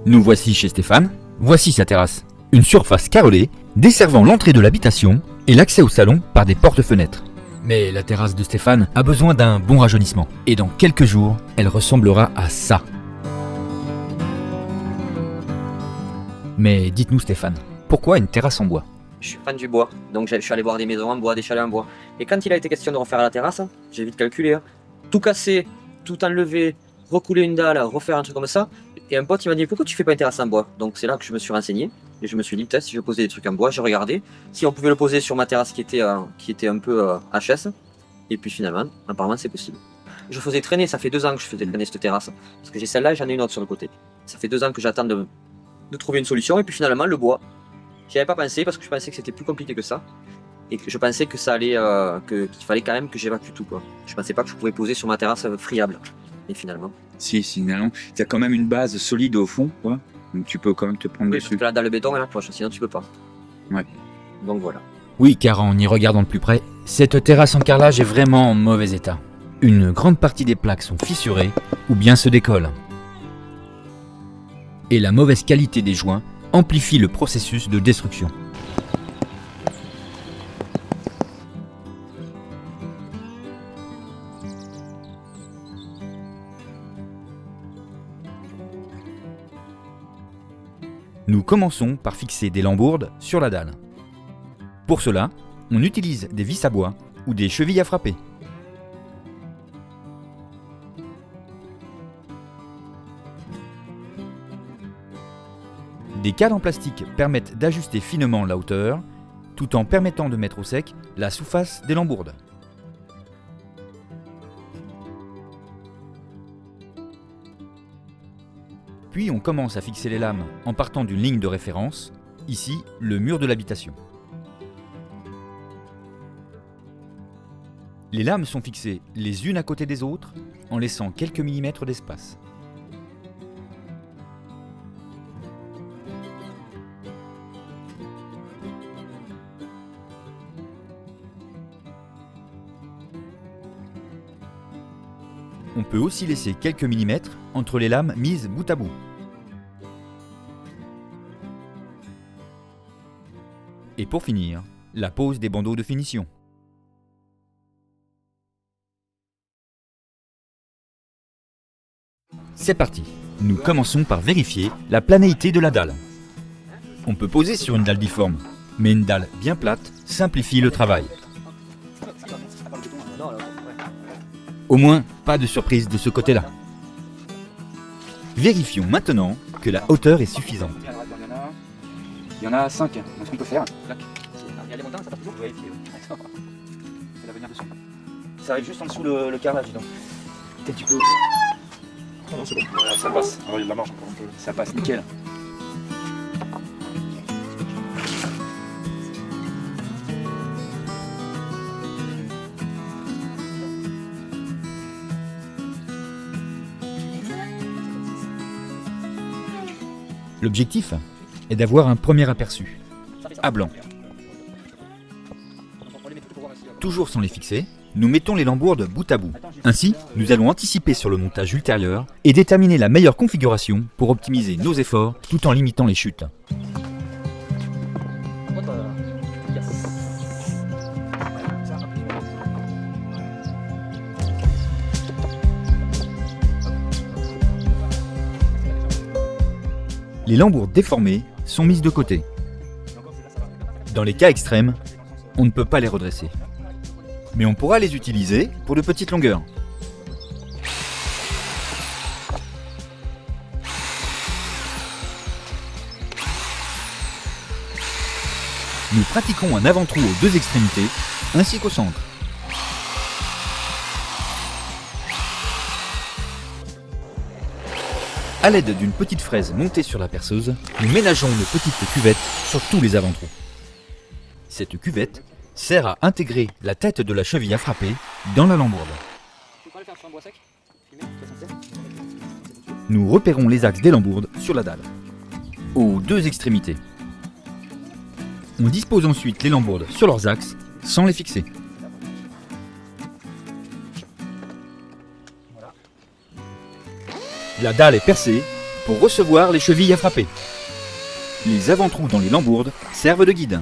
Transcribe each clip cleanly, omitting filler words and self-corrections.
Nous voici chez Stéphane, voici sa terrasse. Une surface carrelée, desservant l'entrée de l'habitation et l'accès au salon par des portes-fenêtres. Mais la terrasse de Stéphane a besoin d'un bon rajeunissement. Et dans quelques jours, elle ressemblera à ça. Mais dites-nous Stéphane, pourquoi une terrasse en bois ? Je suis fan du bois, donc je suis allé voir des maisons en bois, des chalets en bois. Et quand il a été question de refaire la terrasse, j'ai vite calculé, tout casser, tout enlever, recouler une dalle, refaire un truc comme ça. Et un pote il m'a dit pourquoi tu fais pas une terrasse en bois? Donc c'est là que je me suis renseigné et je me suis dit peut-être si je posais des trucs en bois, j'ai regardé si on pouvait le poser sur ma terrasse qui était un peu HS. Et puis finalement, apparemment c'est possible. Je faisais traîner, ça fait 2 ans que je faisais traîner cette terrasse. Parce que j'ai celle-là et j'en ai une autre sur le côté. Ça fait 2 ans que j'attends de trouver une solution et puis finalement le bois. J'y avais pas pensé parce que je pensais que c'était plus compliqué que ça. Et que je pensais que ça allait, qu'il fallait quand même que j'évacue tout quoi. Je pensais pas que je pouvais poser sur ma terrasse friable. Et finalement. Si, finalement, tu as quand même une base solide au fond, quoi. Donc tu peux quand même te prendre Oui, dessus. parce que là, dans le béton, elle approche, sinon tu peux pas. Ouais. Donc voilà. Oui, car en y regardant de plus près, cette terrasse en carrelage est vraiment en mauvais état. Une grande partie des plaques sont fissurées ou bien se décollent. Et la mauvaise qualité des joints amplifie le processus de destruction. Nous commençons par fixer des lambourdes sur la dalle. Pour cela, on utilise des vis à bois ou des chevilles à frapper. Des cales en plastique permettent d'ajuster finement la hauteur, tout en permettant de mettre au sec la sous-face des lambourdes. Puis on commence à fixer les lames en partant d'une ligne de référence, ici le mur de l'habitation. Les lames sont fixées les unes à côté des autres en laissant quelques millimètres d'espace. On peut aussi laisser quelques millimètres entre les lames mises bout à bout. Et pour finir, la pose des bandeaux de finition. C'est parti. Nous commençons par vérifier la planéité de la dalle. On peut poser sur une dalle difforme, mais une dalle bien plate simplifie le travail. Au moins, pas de surprise de ce côté-là. Vérifions maintenant que la hauteur est suffisante. Il y en a 5, donc ce qu'on peut faire. Il y a les montants, ça passe toujours. Vérifier. Ça va venir dessus. Ça arrive juste en dessous le carrelage, dis donc. Peut-être tu peux. Non, c'est bon. Voilà, ça passe. Alors, il y a de la marge encore un peu. Ça passe nickel. L'objectif est d'avoir un premier aperçu, à blanc. Toujours sans les fixer, nous mettons les lambourdes bout à bout. Ainsi, nous allons anticiper sur le montage ultérieur et déterminer la meilleure configuration pour optimiser nos efforts tout en limitant les chutes. Les lambourdes déformées sont mises de côté. Dans les cas extrêmes, on ne peut pas les redresser. Mais on pourra les utiliser pour de petites longueurs. Nous pratiquons un avant-trou aux 2 extrémités, ainsi qu'au centre. A l'aide d'une petite fraise montée sur la perceuse, nous ménageons une petite cuvette sur tous les avant-trous. Cette cuvette sert à intégrer la tête de la cheville à frapper dans la lambourde. Nous repérons les axes des lambourdes sur la dalle, aux 2 extrémités. On dispose ensuite les lambourdes sur leurs axes sans les fixer. La dalle est percée pour recevoir les chevilles à frapper. Les avant-trous dans les lambourdes servent de guide.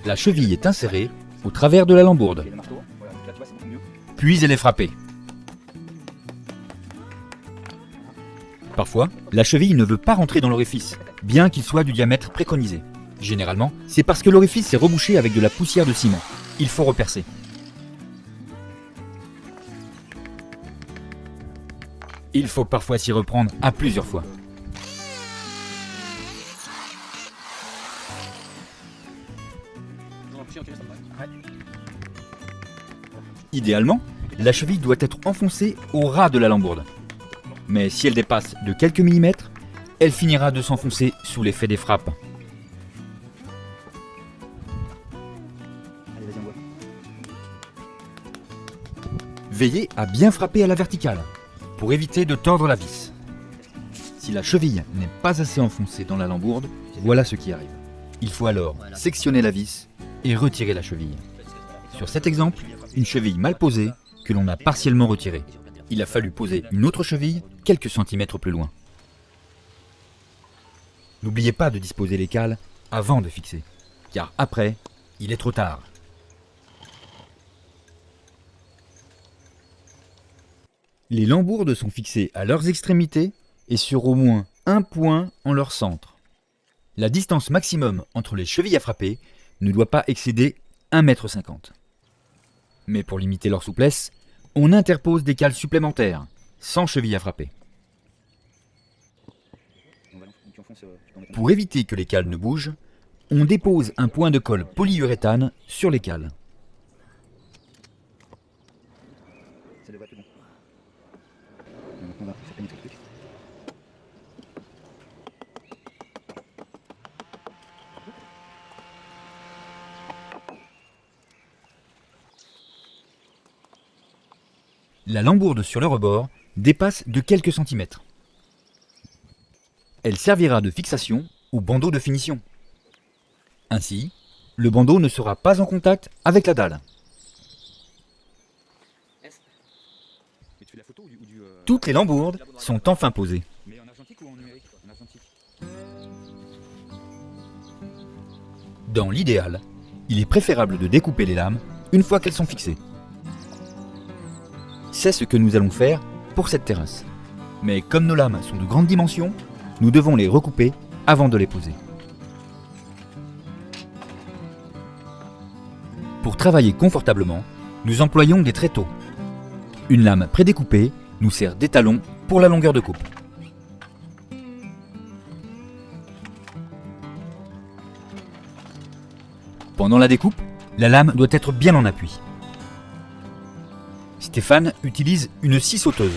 La cheville est insérée au travers de la lambourde, Il y a le marteau. Voilà, donc là tu vois c'est beaucoup mieux. puis elle est frappée. Parfois, la cheville ne veut pas rentrer dans l'orifice, bien qu'il soit du diamètre préconisé. Généralement, c'est parce que l'orifice est rebouché avec de la poussière de ciment. Il faut repercer. Il faut parfois s'y reprendre à plusieurs fois. Idéalement, la cheville doit être enfoncée au ras de la lambourde. Mais si elle dépasse de quelques millimètres, elle finira de s'enfoncer sous l'effet des frappes. Allez, vas-y, on voit. Veillez à bien frapper à la verticale, pour éviter de tordre la vis. Si la cheville n'est pas assez enfoncée dans la lambourde, voilà ce qui arrive. Il faut alors sectionner la vis et retirer la cheville. Sur cet exemple, une cheville mal posée que l'on a partiellement retirée. Il a fallu poser une autre cheville quelques centimètres plus loin. N'oubliez pas de disposer les cales avant de fixer, car après, il est trop tard. Les lambourdes sont fixées à leurs extrémités et sur au moins un point en leur centre. La distance maximum entre les chevilles à frapper ne doit pas excéder 1,50 m. Mais pour limiter leur souplesse, on interpose des cales supplémentaires, sans cheville à frapper. Tu enfonces, tu peux en mettre un. Pour éviter que les cales ne bougent, on dépose un point de colle polyuréthane sur les cales. Ça devrait être bon. Donc on va faire pénétrer le truc. La lambourde sur le rebord dépasse de quelques centimètres. Elle servira de fixation au bandeau de finition. Ainsi, le bandeau ne sera pas en contact avec la dalle. Mais tu fais la photo ou du Toutes les lambourdes sont enfin posées. Mais en argentique ou en numérique? En argentique. Dans l'idéal, il est préférable de découper les lames une fois qu'elles sont fixées. C'est ce que nous allons faire pour cette terrasse. Mais comme nos lames sont de grande dimension, nous devons les recouper avant de les poser. Pour travailler confortablement, nous employons des tréteaux. Une lame prédécoupée nous sert d'étalon pour la longueur de coupe. Pendant la découpe, la lame doit être bien en appui. Stéphane utilise une scie sauteuse.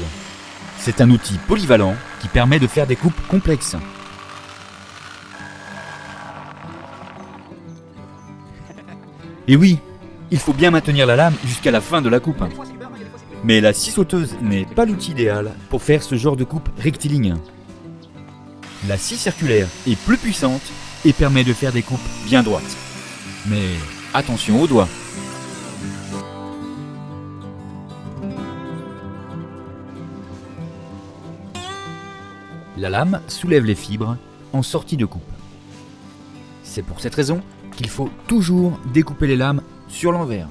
C'est un outil polyvalent qui permet de faire des coupes complexes. Et oui, il faut bien maintenir la lame jusqu'à la fin de la coupe. Mais la scie sauteuse n'est pas l'outil idéal pour faire ce genre de coupe rectiligne. La scie circulaire est plus puissante et permet de faire des coupes bien droites. Mais attention aux doigts. La lame soulève les fibres en sortie de coupe. C'est pour cette raison qu'il faut toujours découper les lames sur l'envers.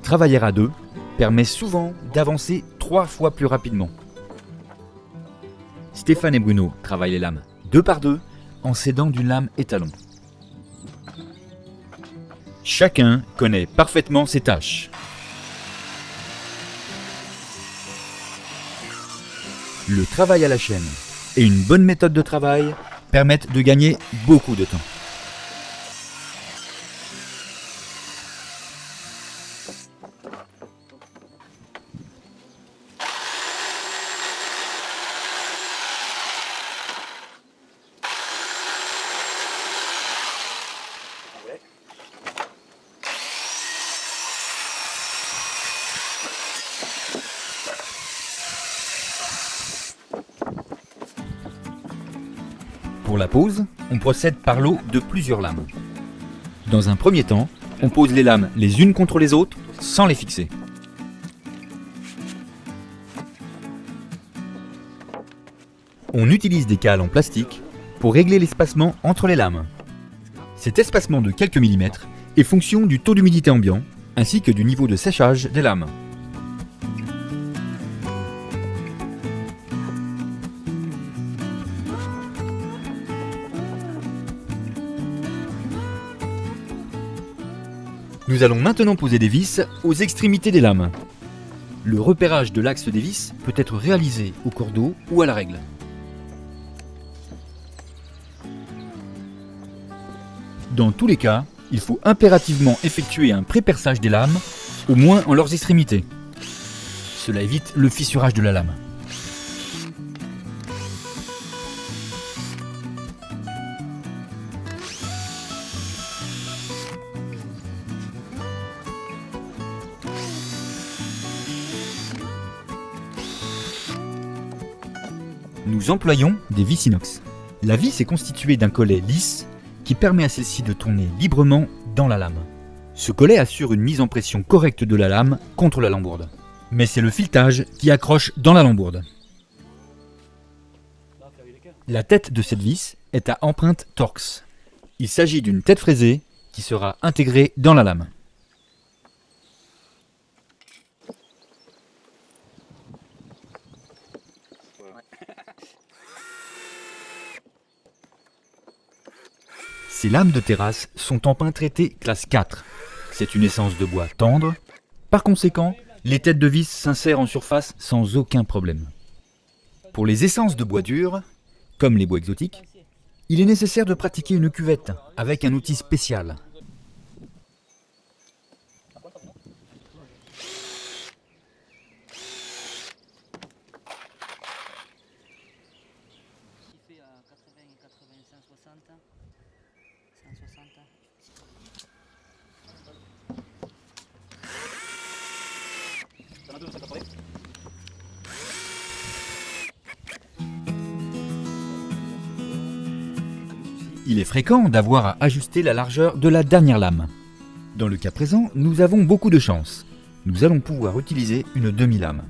Travailler à deux permet souvent d'avancer 3 fois plus rapidement. Stéphane et Bruno travaillent les lames 2 par 2 en s'aidant d'une lame étalon. Chacun connaît parfaitement ses tâches. Le travail à la chaîne et une bonne méthode de travail permettent de gagner beaucoup de temps. Pour la pose, on procède par lot de plusieurs lames. Dans un premier temps, on pose les lames les unes contre les autres sans les fixer. On utilise des cales en plastique pour régler l'espacement entre les lames. Cet espacement de quelques millimètres est fonction du taux d'humidité ambiant ainsi que du niveau de séchage des lames. Nous allons maintenant poser des vis aux extrémités des lames. Le repérage de l'axe des vis peut être réalisé au cordeau ou à la règle. Dans tous les cas, il faut impérativement effectuer un pré-perçage des lames, au moins en leurs extrémités. Cela évite le fissurage de la lame. Nous employons des vis inox. La vis est constituée d'un collet lisse qui permet à celle-ci de tourner librement dans la lame. Ce collet assure une mise en pression correcte de la lame contre la lambourde. Mais c'est le filetage qui accroche dans la lambourde. La tête de cette vis est à empreinte Torx. Il s'agit d'une tête fraisée qui sera intégrée dans la lame. Ces lames de terrasse sont en pin traité classe 4. C'est une essence de bois tendre. Par conséquent, les têtes de vis s'insèrent en surface sans aucun problème. Pour les essences de bois dur, comme les bois exotiques, il est nécessaire de pratiquer une cuvette avec un outil spécial. Il est fréquent d'avoir à ajuster la largeur de la dernière lame. Dans le cas présent, nous avons beaucoup de chance. Nous allons pouvoir utiliser une demi-lame.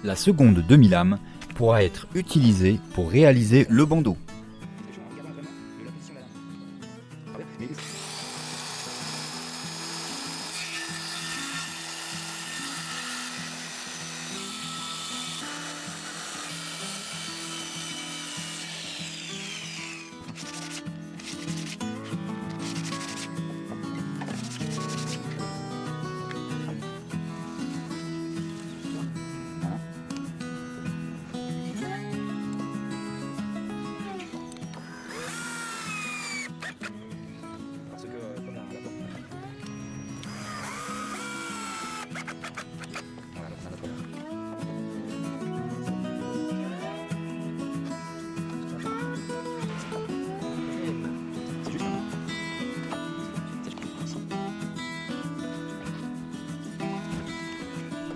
La seconde demi-lame pourra être utilisée pour réaliser le bandeau.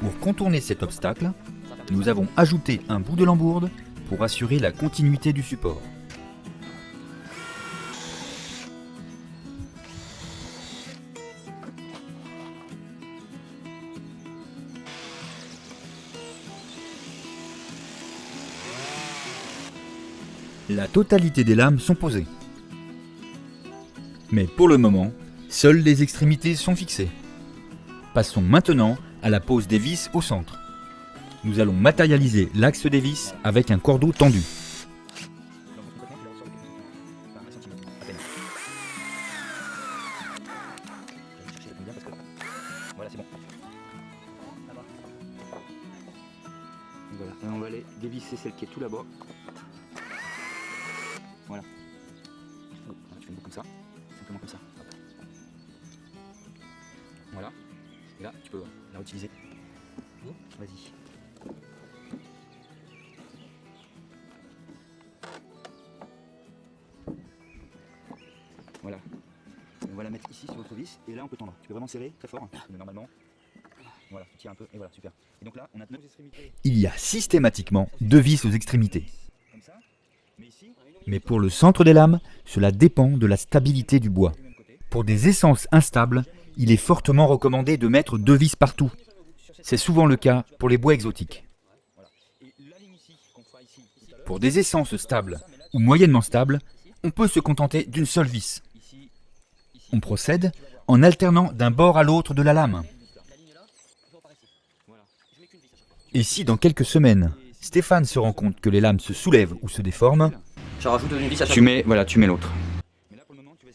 Pour contourner cet obstacle, nous avons ajouté un bout de lambourde pour assurer la continuité du support. La totalité des lames sont posées. Mais pour le moment, seules les extrémités sont fixées. Passons maintenant à la pose des vis au centre. Nous allons matérialiser l'axe des vis avec un cordeau tendu. Voilà, c'est bon. Voilà, et on va aller dévisser celle qui est tout là-bas. Voilà. Tu fais une boucle comme ça, simplement comme ça. Hop. Voilà. Et là, tu peux la réutiliser. Vas-y. Voilà. On va la mettre ici sur votre vis et là on peut tendre. Tu peux vraiment serrer très fort, mais normalement. Voilà, tu tires un peu et voilà, super. Et donc là, on a 9 extrémités. Il y a systématiquement 2 vis aux extrémités. Comme ça. Mais ici, Mais pour le centre des lames, cela dépend de la stabilité du bois. Pour des essences instables, il est fortement recommandé de mettre 2 vis partout. C'est souvent le cas pour les bois exotiques. Pour des essences stables ou moyennement stables, on peut se contenter d'une seule vis. On procède en alternant d'un bord à l'autre de la lame. Et si dans quelques semaines, Stéphane se rend compte que les lames se soulèvent ou se déforment, Je rajoute une vis à chaque Tu mets l'autre.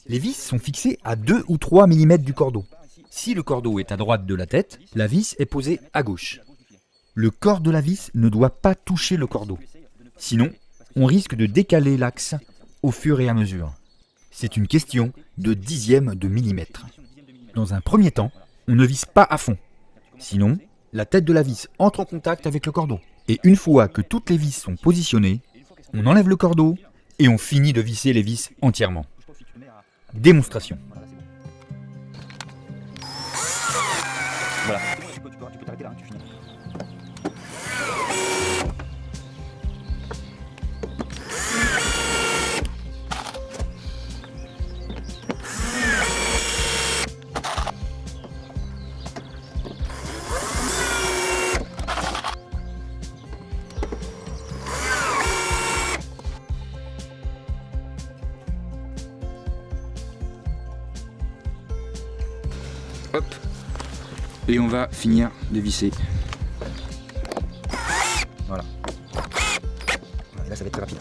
les vis sont fixées à 2 ou 3 mm du cordeau. Si le cordeau est à droite de la tête, la vis est posée à gauche. Le corps de la vis ne doit pas toucher le cordeau. Sinon, on risque de décaler l'axe au fur et à mesure. C'est une question de dixième de millimètre. Dans un premier temps, on ne visse pas à fond. Sinon, la tête de la vis entre en contact avec le cordeau. Et une fois que toutes les vis sont positionnées, on enlève le cordeau et on finit de visser les vis entièrement. Démonstration. Voilà. Tu peux t'arrêter là, tu finis. Hop. Et on va finir de visser. Voilà. Et là, ça va être très rapide.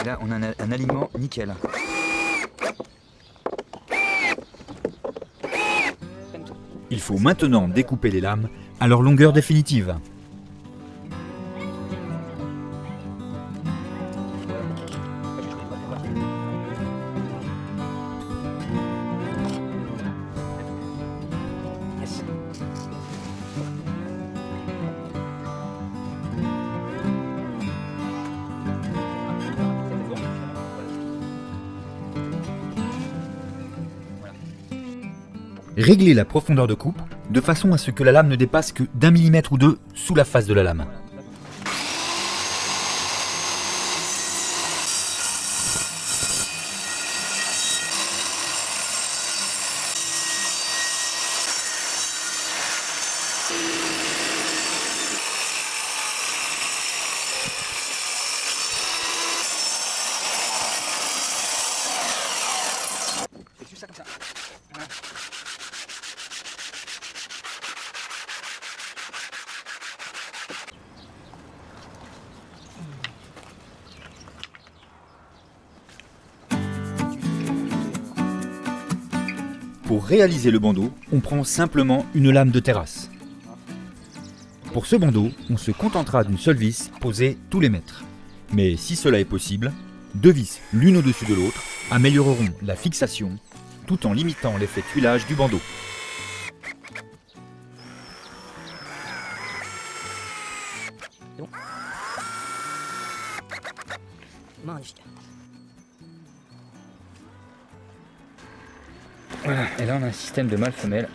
Et là, on a un alignement nickel. Il faut maintenant découper les lames à leur longueur définitive. Réglez la profondeur de coupe de façon à ce que la lame ne dépasse que d'1 millimètre ou 2 sous la face de la lame. C'est juste ça comme ça. Pour réaliser le bandeau, on prend simplement une lame de terrasse. Pour ce bandeau, on se contentera d'une seule vis posée tous les mètres. Mais si cela est possible, 2 vis l'une au-dessus de l'autre amélioreront la fixation tout en limitant l'effet tuilage du bandeau. Magnifique. Voilà, et là on a un système de mâle-femelle